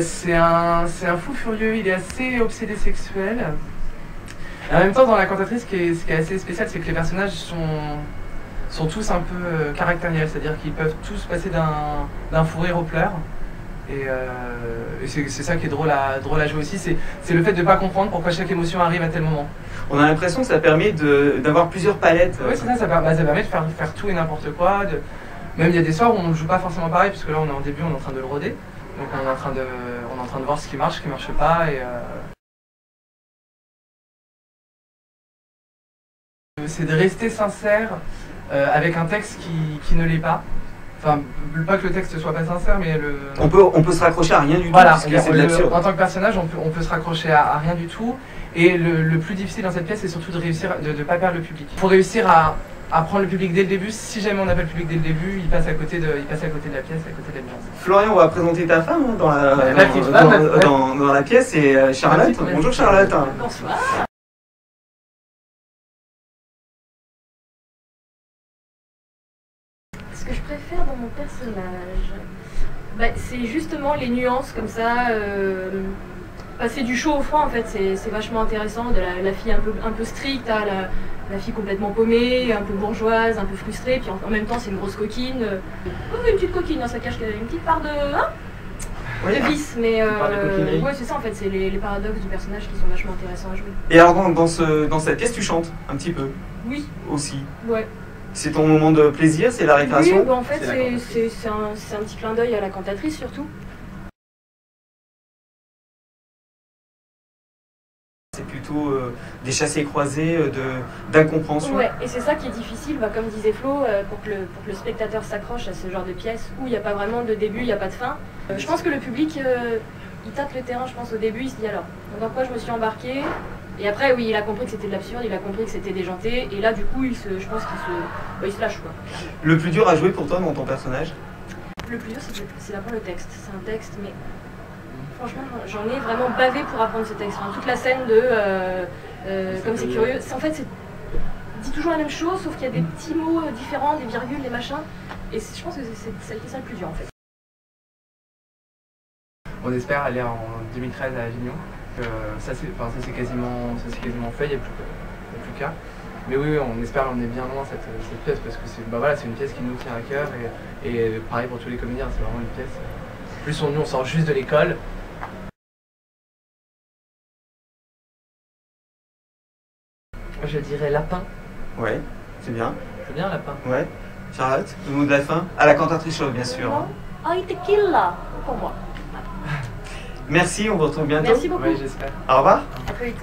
C'est un fou furieux, il est assez obsédé sexuel. Et en même temps, dans La Cantatrice, ce qui est assez spécial, c'est que les personnages sont tous un peu caractériels, c'est-à-dire qu'ils peuvent tous passer d'un fou rire aux pleurs. Et c'est ça qui est drôle à jouer aussi, c'est le fait de ne pas comprendre pourquoi chaque émotion arrive à tel moment. On a l'impression que ça permet d'avoir plusieurs palettes. Oui, c'est ça permet de faire tout et n'importe quoi. Même il y a des soirs où on ne joue pas forcément pareil, puisque là on est en début, on est en train de le roder. Donc on est en train de voir ce qui marche pas. C'est de rester sincère avec un texte qui ne l'est pas. Enfin, pas que le texte soit pas sincère, mais on peut se raccrocher à rien du tout, voilà, parce que c'est de l'absurde. En tant que personnage, on peut se raccrocher à rien du tout. Et le plus difficile dans cette pièce, c'est surtout de réussir, de ne pas perdre le public. Pour réussir à prendre le public dès le début, si jamais on n'a pas le public dès le début, il passe à côté de la pièce, à côté de l'ambiance. Florian, on va présenter ta femme dans la pièce, c'est Charlotte. Bonjour Charlotte. Bonsoir. Ce que je préfère dans mon personnage, c'est justement les nuances comme ça. Passer du chaud au froid, en fait, c'est vachement intéressant. De la fille un peu stricte à la fille complètement paumée, un peu bourgeoise, un peu frustrée, puis en même temps c'est une grosse coquine. Une petite coquine, hein, ça cache une petite part de vice, mais ouais, c'est ça en fait, c'est les paradoxes du personnage qui sont vachement intéressants à jouer. Et alors dans cette pièce, tu chantes un petit peu? Oui. Aussi? Ouais. C'est ton moment de plaisir, c'est la récréation? Oui, en fait c'est un petit clin d'œil à La Cantatrice surtout. C'est plutôt des chassés-croisés, d'incompréhension. Ouais, et c'est ça qui est difficile, comme disait Flo, pour que le spectateur s'accroche à ce genre de pièce où il n'y a pas vraiment de début, il n'y a pas de fin. Je pense que le public, il tâte le terrain, je pense, au début, il se dit alors, dans quoi je me suis embarquée? Et après, oui, il a compris que c'était de l'absurde, il a compris que c'était déjanté, et là, du coup, je pense qu'il se lâche, quoi. Le plus dur à jouer pour toi dans ton personnage? Le plus dur, c'est d'apprendre le texte. C'est un texte, mais... Franchement, j'en ai vraiment bavé pour apprendre ce texte. Enfin, toute la scène comme c'est curieux. En fait, dit toujours la même chose, sauf qu'il y a des petits mots différents, des virgules, des machins. Et je pense que ça a été ça le plus dur, en fait. On espère aller en 2013 à Avignon. Ça c'est quasiment fait, il n'y a plus qu'à. Mais oui, on espère l'emmener bien loin cette pièce, parce que c'est une pièce qui nous tient à cœur. Et pareil pour tous les comédiens, c'est vraiment une pièce. En plus, nous on sort juste de l'école. Je dirais lapin. Ouais, c'est bien. C'est bien lapin. Ouais. Charlotte, le mot de la fin? À La Cantatrice Show, bien sûr. Ay tequila, pour moi. Merci, on vous retrouve bientôt. Merci beaucoup. Oui, j'espère. Au revoir. À très vite.